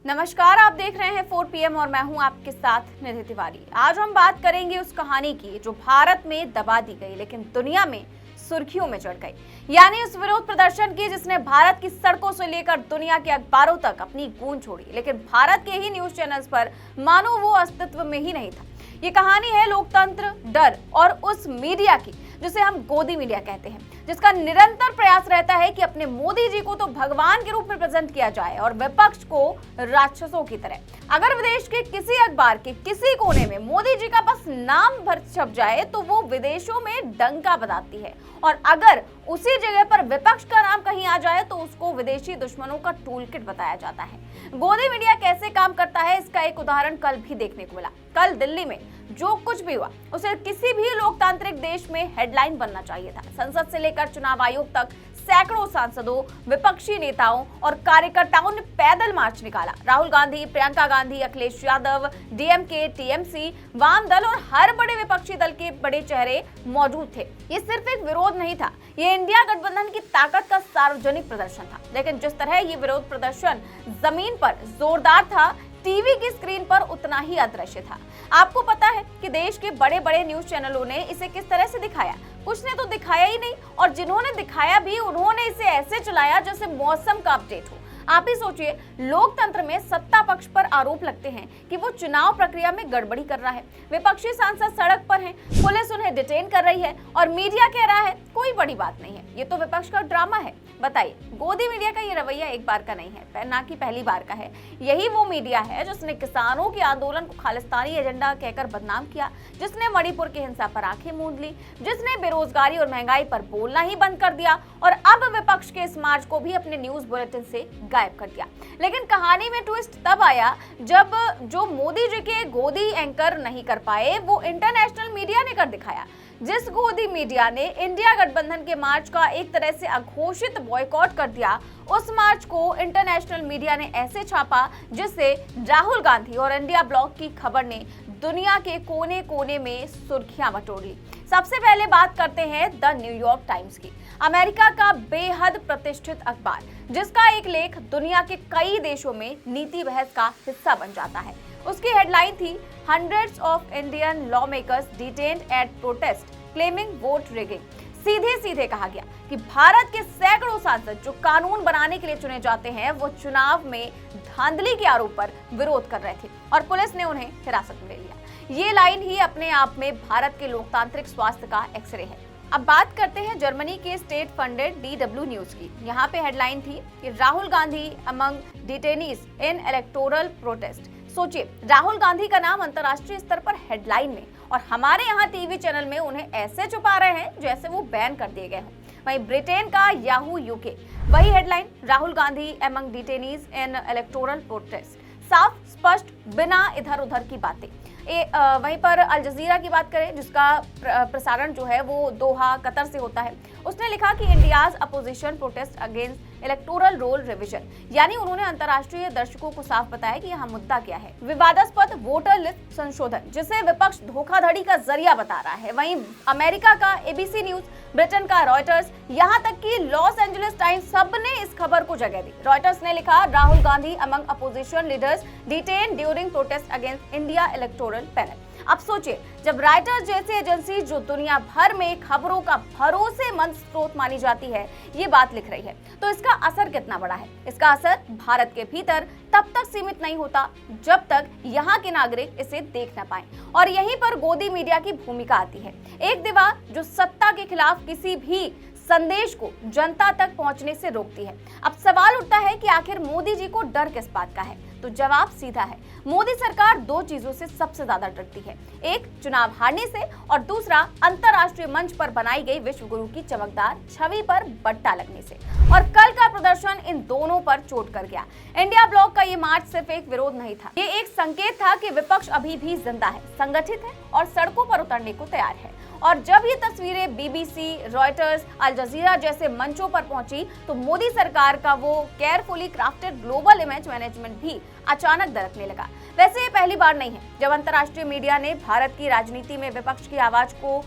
नमस्कार, आप देख रहे हैं 4 PM और मैं हूं आपके साथ निधि तिवारी। आज हम बात करेंगे उस कहानी की जो भारत में दबा दी गई लेकिन दुनिया में सुर्खियों में चढ़ गई। यानी उस विरोध प्रदर्शन की जिसने भारत की सड़कों से लेकर दुनिया के अखबारों तक अपनी गूंज छोड़ी, लेकिन भारत के ही न्यूज चैनल्स पर मानो वो अस्तित्व में ही नहीं था। ये कहानी है लोकतंत्र, डर और उस मीडिया की जिसे हम गोदी मीडिया कहते हैं, जिसका निरंतर प्रयास रहता है कि अपने मोदी जी को तो भगवान के रूप में प्रेजेंट किया जाए और विपक्ष को राक्षसों की तरह। अगर विदेश के किसी अखबार के किसी कोने में मोदी जी का बस नाम भर छप जाए तो वो विदेशों में डंका बजाती है, और अगर उसी जगह पर विपक्ष का नाम कहीं आ जाए तो उसको विदेशी दुश्मनों का टूल किट बताया जाता है। गोदी मीडिया कैसे काम करता है इसका एक उदाहरण कल भी देखने को मिला। कल दिल्ली में जो कुछ भी हुआ उसे किसी भी लोकतांत्रिक देश में हेडलाइन बनना चाहिए था। संसद से लेकर चुनाव आयोग तक सैकड़ों सांसदों, विपक्षी नेताओं और कार्यकर्ताओं ने पैदल मार्च निकाला। राहुल गांधी, प्रियंका गांधी, अखिलेश यादव, डीएमके, टीएमसी, वाम दल और हर बड़े विपक्षी दल के बड़े चेहरे मौजूद थे। ये सिर्फ एक विरोध नहीं था, ये इंडिया गठबंधन की ताकत का सार्वजनिक प्रदर्शन था। लेकिन जिस तरह ये विरोध प्रदर्शन जमीन पर जोरदार था, टीवी की स्क्रीन पर उतना ही अदृश्य था। आपको पता है कि देश के बड़े बड़े न्यूज चैनलों ने इसे किस तरह से दिखाया? कुछ ने तो दिखाया ही नहीं, और जिन्होंने दिखाया भी उन्होंने इसे ऐसे चलाया जैसे मौसम का अपडेट हो। आप ही सोचिए, लोकतंत्र में सत्ता पक्ष पर आरोप लगते हैं कि वो चुनाव प्रक्रिया में गड़बड़ी कर रहा है, विपक्षी सांसद सड़क पर हैं, पुलिस उन्हें डिटेन कर रही है और मीडिया कह रहा है कोई बड़ी बात नहीं है, ये तो विपक्ष का ड्रामा है। बताइए, गोदी मीडिया का ये रवैया एक बार का नहीं है, ना कि पहली बार का है। यही वो मीडिया है जिसने किसानों के आंदोलन को खालिस्तानी एजेंडा कहकर बदनाम किया, जिसने मणिपुर की हिंसा पर आंखें मूंद ली, जिसने बेरोजगारी और महंगाई पर बोलना ही बंद कर दिया और अब विपक्ष के इस मार्च को भी अपने न्यूज बुलेटिन से गायब कर दिया। लेकिन कहानी में ट्विस्ट तब आया जब जो मोदी जी के गोदी एंकर नहीं कर पाए वो इंटरनेशनल मीडिया ने कर दिखाया। जिस गोदी मीडिया ने इंडिया गठबंधन के मार्च का एक तरह से अघोषित बॉयकॉट कर दिया, उस मार्च को इंटरनेशनल मीडिया ने ऐसे छापा जिससे राहुल गांधी और इंडिया ब्लॉक की खबर ने दुनिया के कोने कोने में सुर्खियां बटोर ली। सबसे पहले बात करते हैं द न्यूयॉर्क टाइम्स की, अमेरिका का बेहद प्रतिष्ठित अखबार, जिसका एक लेख दुनिया के कई देशों में नीति बहस का हिस्सा बन जाता है। उसकी हेडलाइन थी hundreds of Indian lawmakers detained at protest claiming vote rigging. सीधे सीधे कहा गया कि भारत के सैकड़ों सांसद जो कानून बनाने के लिए चुने जाते हैं वो चुनाव में धांधली के आरोप पर विरोध कर रहे थे और पुलिस ने उन्हें हिरासत में ले लिया। ये लाइन ही अपने आप में भारत के लोकतांत्रिक स्वास्थ्य का एक्सरे है। अब बात करते हैं जर्मनी के स्टेट फंडेड DW न्यूज की। यहाँ पे हेडलाइन थी कि Rahul Gandhi among detainees in electoral protest. सोचिए, राहुल गांधी का नाम अंतर्राष्ट्रीय स्तर पर हेडलाइन में, और हमारे यहाँ टीवी चैनल में उन्हें ऐसे छुपा रहे हैं जैसे वो बैन कर दिए गए हों। वहीं ब्रिटेन का याहू UK, वही headline, Rahul Gandhi among detainees in electoral protest. साफ स्पष्ट, बिना इधर उधर की बातें। वहीं पर अल जजीरा की बात करें, जिसका प्रसारण जो है वो दोहा कतर से होता है, उसने लिखा कि India's opposition protest against electoral roll revision. यानी उन्होंने अंतर्राष्ट्रीय दर्शकों को साफ बताया कि यहाँ मुद्दा क्या है, विवादास्पद वोटर लिस्ट संशोधन, जिसे विपक्ष धोखाधड़ी का जरिया बता रहा है। वहीं अमेरिका का ABC न्यूज, ब्रिटेन का रॉयटर्स, यहाँ तक कि लॉस एंजलिस टाइम्स, सबने इस खबर को जगह दी। रॉयटर्स ने लिखा Rahul Gandhi among opposition leaders detain during protest against India electoral panel. अब सोचिए, जब रॉयटर्स जैसी एजेंसी जो दुनिया भर में खबरों का भरोसेमंद स्रोत मानी जाती है ये बात लिख रही है, तो इसका असर कितना बड़ा है? इसका असर भारत के भीतर तब तक सीमित नहीं होता जब तक यहाँ के नागरिक इसे देख न पाए, और यहीं पर गोदी मीडिया की भूमिका आती है। एक दीवार जो सत्ता के खिलाफ किसी भी संदेश को जनता तक पहुंचने से रोकती है। अब सवाल उठता है कि आखिर मोदी जी को डर किस बात का है? तो जवाब सीधा है, मोदी सरकार दो चीजों से सबसे ज्यादा डरती है, एक चुनाव हारने से और दूसरा अंतरराष्ट्रीय मंच पर बनाई गई विश्व गुरु की चमकदार छवि पर बट्टा लगने से। और कल का प्रदर्शन इन दोनों पर चोट कर गया। इंडिया ब्लॉक का ये मार्च सिर्फ एक विरोध नहीं था, ये एक संकेत था कि विपक्ष अभी भी जिंदा है, संगठित है और सड़कों पर उतरने को तैयार है। और जब ये तस्वीरें BBC, रॉयटर्स, अल जजीरा जैसे मंचों पर पहुंची तो मोदी सरकार का वो carefully crafted global image management भी अचानक दरकने लगा। वैसे ये पहली बार नहीं है जब अंतर्राष्ट्रीय मीडिया ने भारत की राजनीति में विपक्ष की आवाज को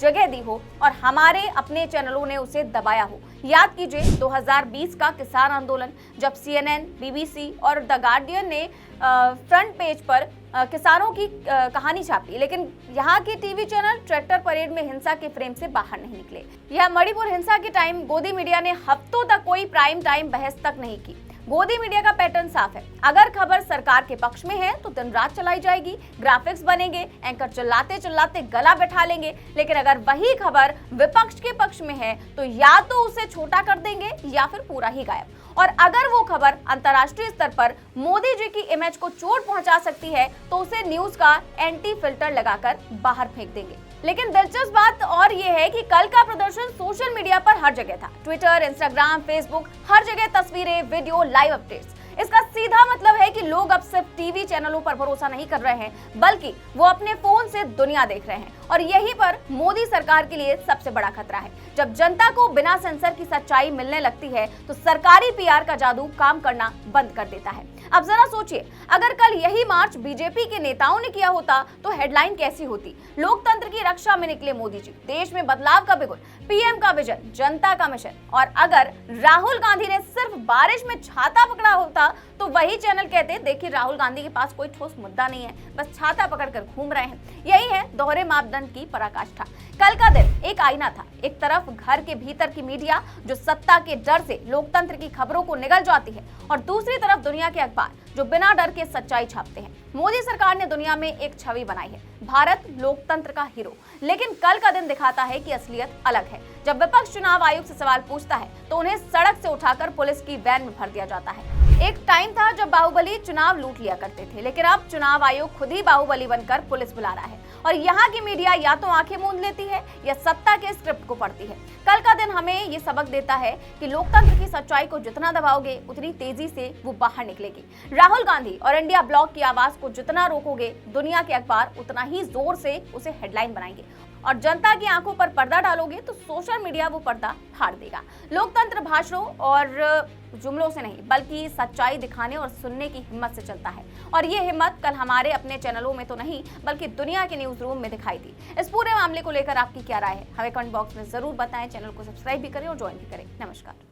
जगह दी हो और हमारे अपने चैनलों ने उसे दबाया हो। याद कीजिए 2020 का किसान आंदोलन, जब CNN, BBC और द गार्डियन ने फ्रंट पेज पर किसानों की कहानी छापी, लेकिन यहाँ के टीवी चैनल ट्रैक्टर परेड में हिंसा के फ्रेम से बाहर नहीं निकले। यह मणिपुर हिंसा के टाइम गोदी मीडिया ने हफ्तों तक कोई प्राइम टाइम बहस तक नहीं की। गोदी मीडिया का पैटर्न साफ है, अगर खबर सरकार के पक्ष में है तो दिन रात चलाई जाएगी, ग्राफिक्स बनेंगे, एंकर चिल्लाते चिल्लाते गला बैठा लेंगे। लेकिन अगर वही खबर विपक्ष के पक्ष में है तो या तो उसे छोटा कर देंगे या फिर पूरा ही गायब। और अगर वो खबर अंतर्राष्ट्रीय स्तर पर मोदी जी की इमेज को चोट पहुंचा सकती है तो उसे न्यूज का एंटी फिल्टर लगाकर बाहर फेंक देंगे। लेकिन दिलचस्प बात और ये है कि कल का प्रदर्शन सोशल मीडिया पर हर जगह था। ट्विटर, इंस्टाग्राम, फेसबुक, हर जगह तस्वीरें, वीडियो, लाइव अपडेट्स। इसका सीधा मतलब है कि लोग अब सिर्फ टीवी चैनलों पर भरोसा नहीं कर रहे हैं, बल्कि वो अपने फोन से दुनिया देख रहे हैं। और यहीं पर मोदी सरकार के लिए सबसे बड़ा खतरा है। जब जनता को बिना सेंसर की सच्चाई मिलने लगती है तो सरकारी PR का जादू काम करना बंद कर देता है। अब जरा सोचिए, अगर कल यही मार्च बीजेपी के नेताओं ने किया होता तो हेडलाइन कैसी होती? लोकतंत्र की रक्षा में निकले मोदी जी, देश में बदलाव का बिगुल, PM का विजन, जनता का मिशन। और अगर राहुल गांधी ने सिर्फ बारिश में छाता पकड़ा होता तो वही चैनल कहते, देखिए राहुल गांधी के पास कोई ठोस मुद्दा नहीं है, बस छाता पकड़कर घूम रहे हैं। यही है दोहरे मापदंड की पराकाष्ठा। कल का दिन एक आईना था। एक तरफ घर के भीतर की मीडिया जो सत्ता के डर से लोकतंत्र की खबरों को निगल जाती है, और दूसरी तरफ दुनिया के अखबार जो बिना डर के सच्चाई छापते हैं। मोदी सरकार ने दुनिया में एक छवि बनाई है, भारत लोकतंत्र का हीरो। लेकिन कल का दिन दिखाता है कि असलियत अलग है। जब विपक्ष चुनाव आयोग से सवाल पूछता है तो उन्हें सड़क से उठाकर पुलिस की वैन में भर दिया जाता है। एक टाइम था जब बाहुबली चुनाव लूट लिया करते थे, लेकिन अब चुनाव आयोग खुद ही बाहुबली बनकर पुलिस बुला रहा है। और यहाँ की मीडिया या तो आंखें मूंद लेती है या सत्ता के स्क्रिप्ट को पढ़ती है। कल का दिन हमें ये सबक देता है कि लोकतंत्र की सच्चाई को जितना दबाओगे उतनी तेजी से वो बाहर निकलेगी। राहुल गांधी और इंडिया ब्लॉक की आवाज को जितना रोकोगे, दुनिया के अखबार उतना ही जोर से उसे हेडलाइन बनाएंगे। और जनता की आंखों पर पर्दा डालोगे तो सोशल मीडिया वो पर्दा फाड़ देगा। लोकतंत्र भाषणों और जुमलों से नहीं, बल्कि सच्चाई दिखाने और सुनने की हिम्मत से चलता है। और ये हिम्मत कल हमारे अपने चैनलों में तो नहीं, बल्कि दुनिया के न्यूज रूम में दिखाई दी। इस पूरे मामले को लेकर आपकी क्या राय है, हमें कमेंट बॉक्स में जरूर बताएं। चैनल को सब्सक्राइब भी करें और ज्वाइन भी करें। नमस्कार।